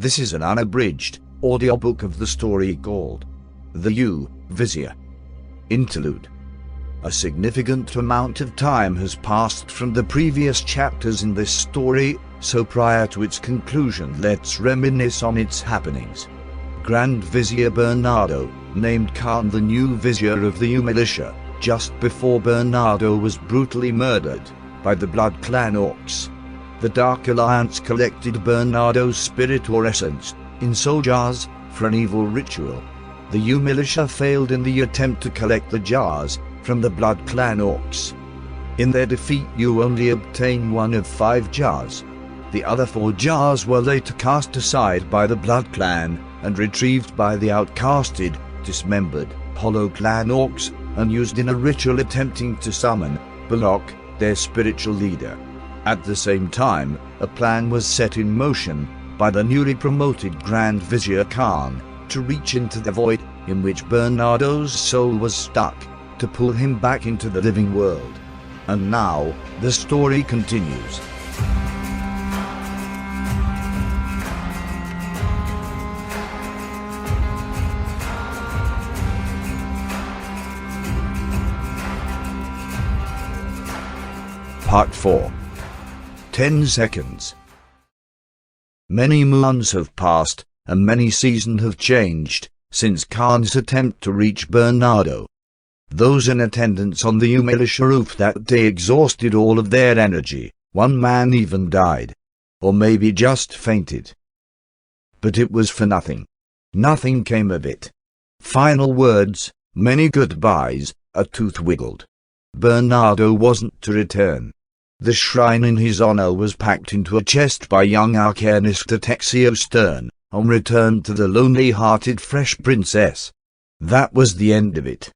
This is an unabridged audiobook of the story called The Vizier. Interlude. A significant amount of time has passed from the previous chapters in this story, so prior to its conclusion let's reminisce on its happenings. Grand Vizier Bernardo, named Kaern the new Vizier of the Militia, just before Bernardo was brutally murdered by the Blood Clan orcs. The Dark Alliance collected Bernardo's spirit or essence in soul jars for an evil ritual. The Militia failed in the attempt to collect the jars from the Blood Clan orcs. In their defeat you only obtain one of 5 jars. The other 4 jars were later cast aside by the Blood Clan and retrieved by the outcasted, dismembered, Hollow Clan orcs and used in a ritual attempting to summon Balok, their spiritual leader. At the same time, a plan was set in motion by the newly promoted Grand Vizier Kaern to reach into the void in which Bernardo's soul was stuck, to pull him back into the living world. And now, the story continues. Part 4. 10 seconds. Many moons have passed, and many seasons have changed, since Kaern's attempt to reach Bernardo. Those in attendance on the Militia roof that day exhausted all of their energy. One man even died. Or maybe just fainted. But it was for nothing. Nothing came of it. Final words, many goodbyes, a tooth wiggled. Bernardo wasn't to return. The shrine in his honor was packed into a chest by young Arcanist Atexio Stern, on return to the lonely-hearted fresh princess. That was the end of it.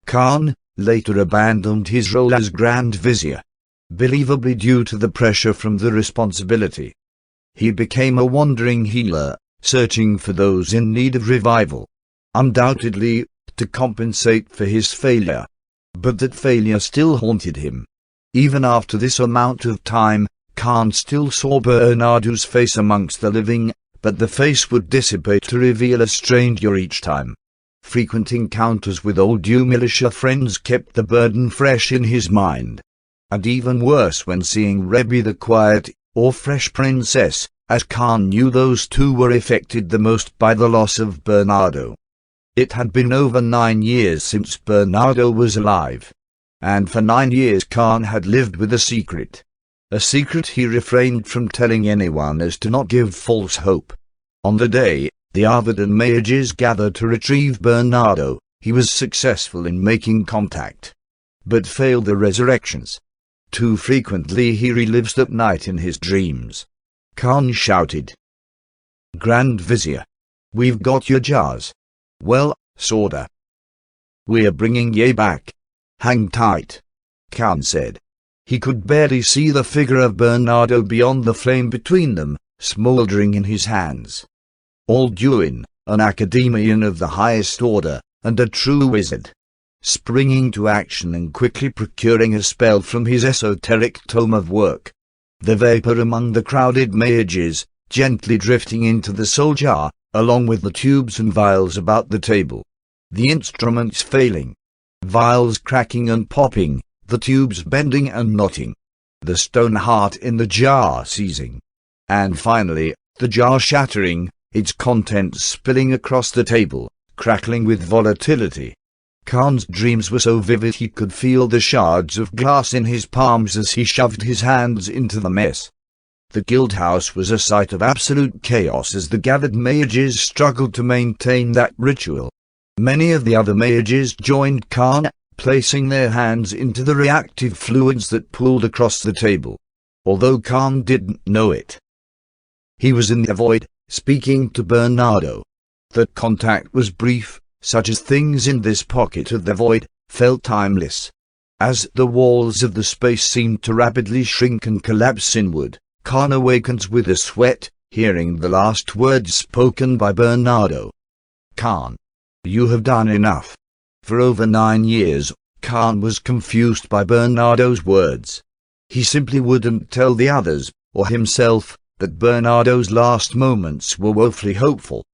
Kaern later abandoned his role as Grand Vizier, believably due to the pressure from the responsibility. He became a wandering healer, searching for those in need of revival. Undoubtedly, to compensate for his failure. But that failure still haunted him. Even after this amount of time, Kaern still saw Bernardo's face amongst the living, but the face would dissipate to reveal a stranger each time. Frequent encounters with old Militia friends kept the burden fresh in his mind. And even worse when seeing Rebbe the Quiet, or Fresh Princess, as Kaern knew those two were affected the most by the loss of Bernardo. It had been over 9 years since Bernardo was alive. And for 9 years Kaern had lived with a secret. A secret he refrained from telling anyone as to not give false hope. On the day the Arvadan mages gathered to retrieve Bernardo, he was successful in making contact. But failed the resurrections. Too frequently he relives that night in his dreams. Kaern shouted. Grand Vizier. We've got your jars. Well, sorta. We're bringing ye back. Hang tight. Kaern said. He could barely see the figure of Bernardo beyond the flame between them, smouldering in his hands. Alduin, an academician of the highest order, and a true wizard. Springing to action and quickly procuring a spell from his esoteric tome of work. The vapor among the crowded mages, gently drifting into the soul jar, along with the tubes and vials about the table. The instruments failing. Vials cracking and popping, the tubes bending and knotting. The stone heart in the jar seizing. And finally, the jar shattering, its contents spilling across the table, crackling with volatility. Kaern's dreams were so vivid he could feel the shards of glass in his palms as he shoved his hands into the mess. The guildhouse was a sight of absolute chaos as the gathered mages struggled to maintain that ritual. Many of the other mages joined Kaern, placing their hands into the reactive fluids that pooled across the table. Although Kaern didn't know it. He was in the void, speaking to Bernardo. That contact was brief, such as things in this pocket of the void, felt timeless. As the walls of the space seemed to rapidly shrink and collapse inward, Kaern awakens with a sweat, hearing the last words spoken by Bernardo. Kaern. You have done enough. For over 9 years, Kaern was confused by Bernardo's words. He simply wouldn't tell the others, or himself, that Bernardo's last moments were woefully hopeful.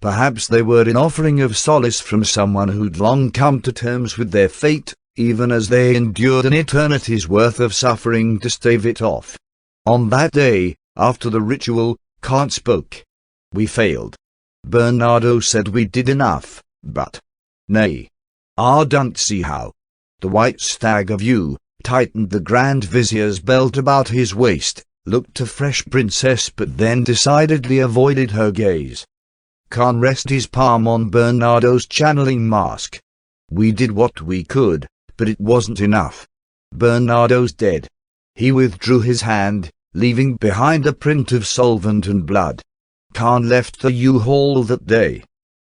Perhaps they were an offering of solace from someone who'd long come to terms with their fate, even as they endured an eternity's worth of suffering to stave it off. On that day, after the ritual, Kaern spoke. "We failed. Bernardo said we did enough, but... nay. I don't see how." The white stag of you tightened the Grand Vizier's belt about his waist, looked a fresh princess but then decidedly avoided her gaze. Kaern rested his palm on Bernardo's channeling mask. "We did what we could, but it wasn't enough. Bernardo's dead." He withdrew his hand, leaving behind a print of solvent and blood. Kaern left the U-Haul that day,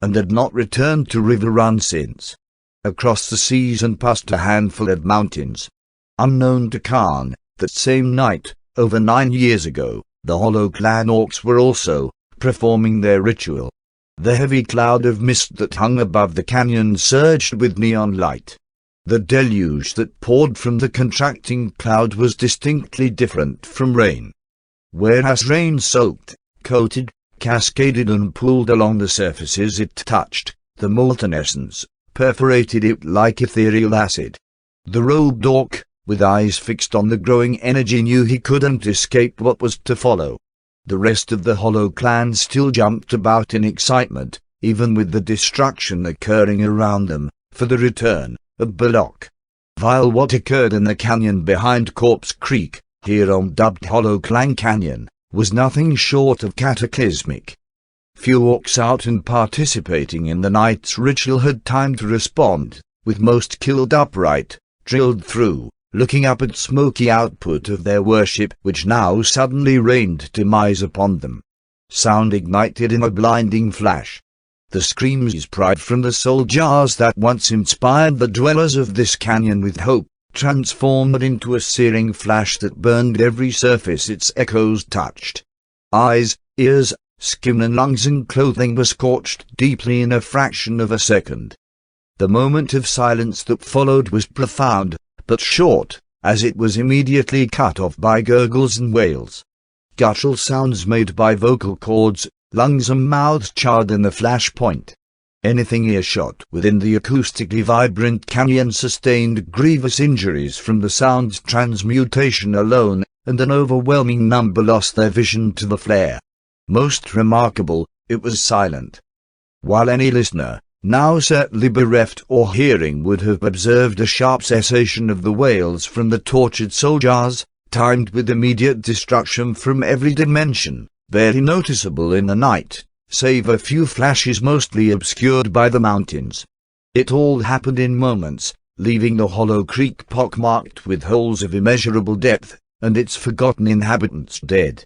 and had not returned to River Run since. Across the seas and past a handful of mountains. Unknown to Kaern, that same night, over 9 years ago, the Hollow Clan orcs were also performing their ritual. The heavy cloud of mist that hung above the canyon surged with neon light. The deluge that poured from the contracting cloud was distinctly different from rain. Whereas rain soaked, coated, cascaded and pooled along the surfaces it touched, the molten essence perforated it like ethereal acid. The robed orc, with eyes fixed on the growing energy, knew he couldn't escape what was to follow. The rest of the Hollow Clan still jumped about in excitement, even with the destruction occurring around them, for the return of Belloc. While what occurred in the canyon behind Corpse Creek, here dubbed Hollow Clan Canyon, was nothing short of cataclysmic. Few orcs out and participating in the night's ritual had time to respond, with most killed upright, drilled through, looking up at smoky output of their worship which now suddenly rained demise upon them. Sound ignited in a blinding flash. The screams pried from the soul jars that once inspired the dwellers of this canyon with hope, transformed into a searing flash that burned every surface its echoes touched. Eyes, ears, skin and lungs and clothing were scorched deeply in a fraction of a second. The moment of silence that followed was profound, but short, as it was immediately cut off by gurgles and wails. Guttural sounds made by vocal cords, lungs and mouths charred in the flash point. Anything earshot within the acoustically vibrant canyon sustained grievous injuries from the sound's transmutation alone, and an overwhelming number lost their vision to the flare. Most remarkable, it was silent. While any listener, now certainly bereft or hearing, would have observed a sharp cessation of the wails from the tortured soul jars, timed with immediate destruction from every dimension, barely noticeable in the night, save a few flashes mostly obscured by the mountains. It all happened in moments, leaving the hollow creek pockmarked with holes of immeasurable depth, and its forgotten inhabitants dead.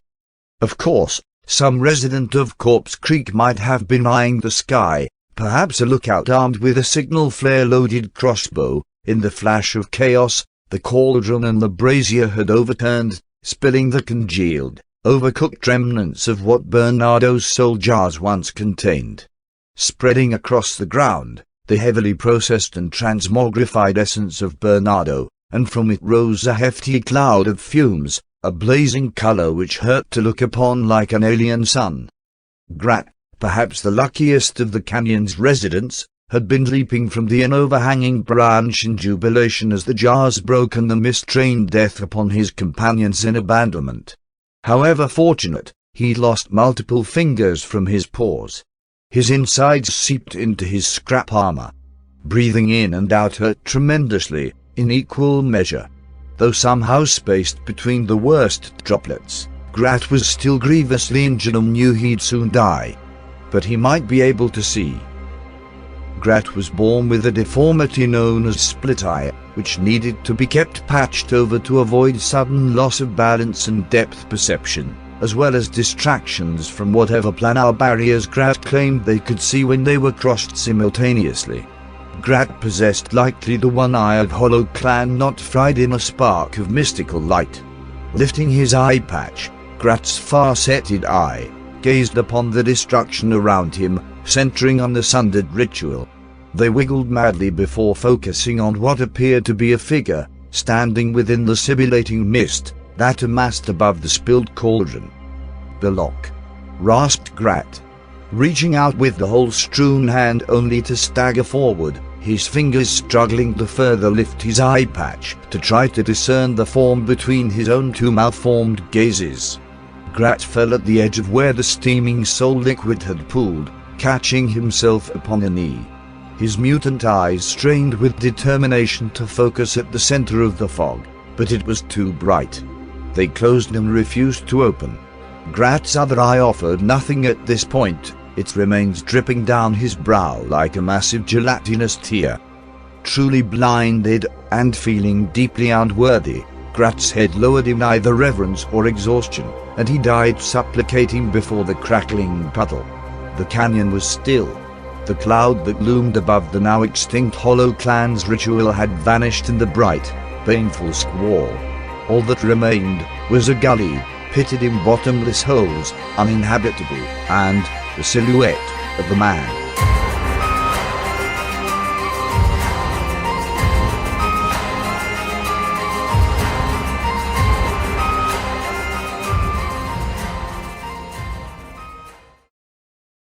Of course, some resident of Corpse Creek might have been eyeing the sky, perhaps a lookout armed with a signal flare-loaded crossbow. In the flash of chaos, the cauldron and the brazier had overturned, spilling the congealed, overcooked remnants of what Bernardo's soul jars once contained. Spreading across the ground, the heavily processed and transmogrified essence of Bernardo, and from it rose a hefty cloud of fumes, a blazing color which hurt to look upon like an alien sun. Grat, perhaps the luckiest of the canyon's residents, had been leaping from an overhanging branch in jubilation as the jars broke and the mist rained death upon his companions in abandonment. However fortunate, he lost multiple fingers from his paws. His insides seeped into his scrap armor. Breathing in and out hurt tremendously, in equal measure. Though somehow spaced between the worst droplets, Grat was still grievously injured and knew he'd soon die. But he might be able to see. Grat was born with a deformity known as split eye, which needed to be kept patched over to avoid sudden loss of balance and depth perception, as well as distractions from whatever planar barriers Grat claimed they could see when they were crossed simultaneously. Grat possessed likely the one eye of Hollow Clan not fried in a spark of mystical light. Lifting his eye patch, Grat's far-sighted eye gazed upon the destruction around him, centering on the sundered ritual. They wiggled madly before focusing on what appeared to be a figure, standing within the sibilating mist that amassed above the spilled cauldron. Belloc," rasped Grat, reaching out with the hole-strewn hand only to stagger forward, his fingers struggling to further lift his eye patch to try to discern the form between his own two malformed gazes. Grat fell at the edge of where the steaming soul liquid had pooled, catching himself upon a knee. His mutant eyes strained with determination to focus at the center of the fog, but it was too bright. They closed and refused to open. Grat's other eye offered nothing at this point, its remains dripping down his brow like a massive gelatinous tear. Truly blinded, and feeling deeply unworthy, Grat's head lowered in either reverence or exhaustion, and he died supplicating before the crackling puddle. The canyon was still. The cloud that loomed above the now extinct Hollow Clan's ritual had vanished in the bright, painful squall. All that remained was a gully, pitted in bottomless holes, uninhabitable, and the silhouette of a man.